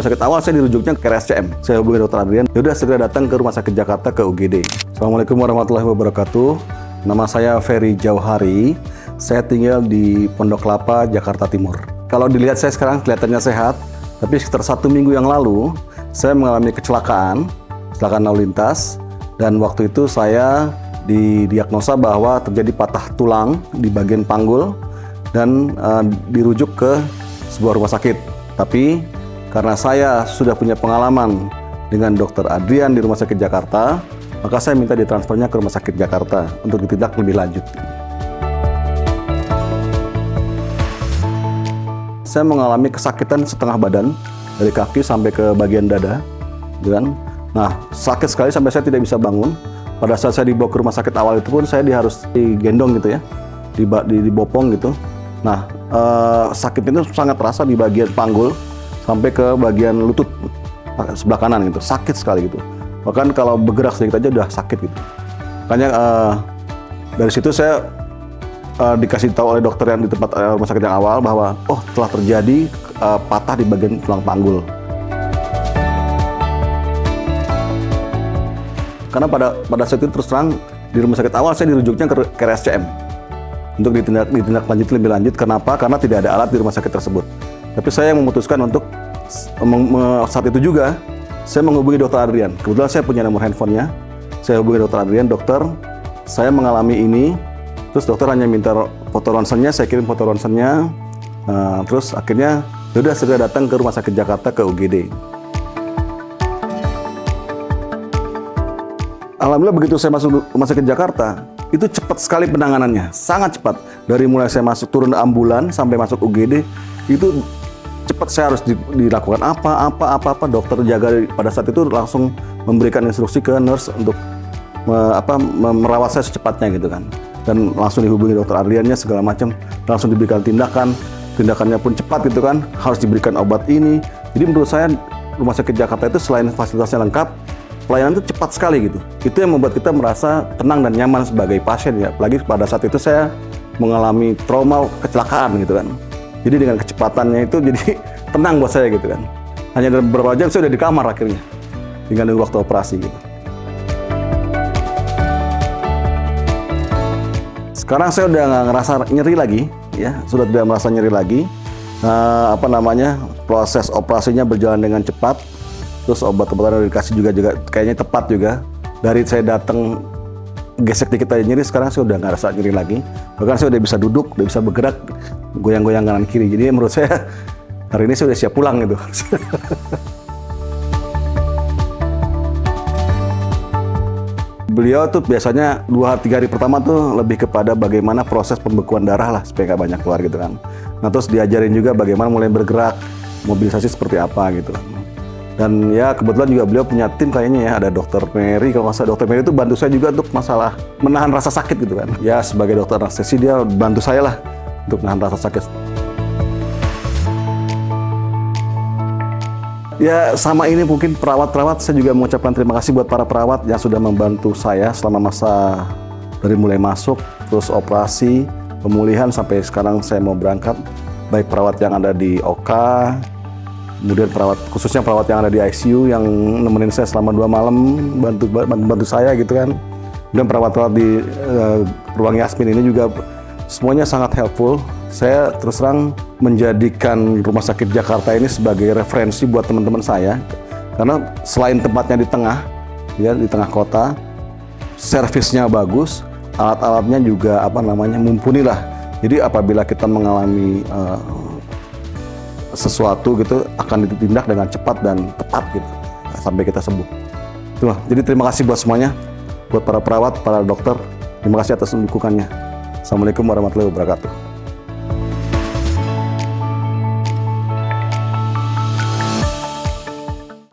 rumah sakit awal saya dirujuknya ke RSCM. Saya hubungi Dr. Adrian. Yaudah segera datang ke rumah sakit Jakarta ke UGD. Assalamualaikum warahmatullahi wabarakatuh. Nama saya Ferry Jauhari. Saya tinggal di Pondok Kelapa, Jakarta Timur. Kalau dilihat saya sekarang kelihatannya sehat, tapi sekitar 1 minggu yang lalu saya mengalami kecelakaan lalu lintas, dan waktu itu saya didiagnosa bahwa terjadi patah tulang di bagian panggul dan dirujuk ke sebuah rumah sakit. Tapi karena saya sudah punya pengalaman dengan Dr. Adrian di Rumah Sakit Jakarta, maka saya minta ditransfernya ke Rumah Sakit Jakarta untuk ditindak lebih lanjut. Saya mengalami kesakitan setengah badan dari kaki sampai ke bagian dada, kan? Nah, sakit sekali sampai saya tidak bisa bangun. Pada saat saya dibawa ke rumah sakit awal itu pun saya harus digendong gitu ya, dibopong gitu. Nah, sakitnya itu sangat terasa di bagian panggul sampai ke bagian lutut sebelah kanan gitu, sakit sekali gitu. Bahkan kalau bergerak sedikit aja udah sakit gitu. Makanya dari situ saya dikasih tahu oleh dokter yang di tempat rumah sakit yang awal bahwa telah terjadi patah di bagian tulang panggul. Karena pada saat itu terus terang di rumah sakit awal saya dirujuknya ke RSCM untuk ditindak lanjut lebih lanjut. Kenapa? Karena tidak ada alat di rumah sakit tersebut. Tapi saya memutuskan untuk saat itu juga saya menghubungi Dr. Adrian. Kebetulan saya punya nomor handphonenya. Saya hubungi Dr. Adrian, dokter, saya mengalami ini. Terus dokter hanya minta foto ronsennya, saya kirim foto ronsennya. Terus akhirnya sudah segera datang ke Rumah Sakit Jakarta ke UGD. Alhamdulillah begitu saya masuk Rumah Sakit Jakarta, itu cepat sekali penanganannya, sangat cepat. Dari mulai saya masuk turun ambulan sampai masuk UGD, itu cepat. Saya harus dilakukan apa, dokter jaga pada saat itu langsung memberikan instruksi ke nurse untuk merawat saya secepatnya gitu kan. Dan langsung dihubungi Dr. Adriannya segala macam, langsung diberikan tindakannya pun cepat gitu kan, harus diberikan obat ini. Jadi menurut saya Rumah Sakit Jakarta itu selain fasilitasnya lengkap, pelayanan itu cepat sekali gitu. Itu yang membuat kita merasa tenang dan nyaman sebagai pasien ya. Apalagi pada saat itu saya mengalami trauma kecelakaan gitu kan. Jadi dengan kecepatannya itu jadi tenang buat saya gitu kan. Hanya dalam beberapa jam saya udah di kamar akhirnya, tinggal nunggu waktu operasi gitu. Sekarang saya udah nggak ngerasa nyeri lagi, ya, sudah tidak merasa nyeri lagi. Proses operasinya berjalan dengan cepat. Terus obat-obatan yang dikasih juga kayaknya tepat juga. Dari saya datang gesek dikit aja nyeri, sekarang saya udah nggak rasa nyeri lagi. Bahkan saya udah bisa duduk, udah bisa bergerak, goyang-goyang kanan kiri. Jadi menurut saya hari ini saya udah siap pulang gitu. Beliau tuh biasanya 2-3 hari pertama tuh lebih kepada bagaimana proses pembekuan darah lah supaya nggak banyak keluar gitu kan. Nah terus diajarin juga bagaimana mulai bergerak, mobilisasi seperti apa gitu. Dan ya kebetulan juga beliau punya tim kayaknya ya, ada Dr. Mary, kalau nggak salah Dr. Mary itu bantu saya juga untuk masalah menahan rasa sakit gitu kan. Ya sebagai dokter anestesi dia bantu saya lah untuk menahan rasa sakit. Ya sama ini mungkin perawat-perawat, saya juga mengucapkan terima kasih buat para perawat yang sudah membantu saya selama masa dari mulai masuk, terus operasi, pemulihan sampai sekarang saya mau berangkat. Baik perawat yang ada di OK, kemudian khususnya perawat yang ada di ICU yang nemenin saya selama 2 malam, bantu saya gitu kan. Dan perawat-perawat di ruang Yasmin ini juga semuanya sangat helpful. Saya terus terang menjadikan Rumah Sakit Jakarta ini sebagai referensi buat teman-teman saya. Karena selain tempatnya di tengah kota, servisnya bagus, alat-alatnya juga mumpuni lah. Jadi apabila kita mengalami sesuatu gitu akan ditindak dengan cepat dan tepat gitu sampai kita sembuh. Itulah. Jadi terima kasih buat semuanya, buat para perawat, para dokter. Terima kasih atas dukungannya. Assalamualaikum warahmatullahi wabarakatuh.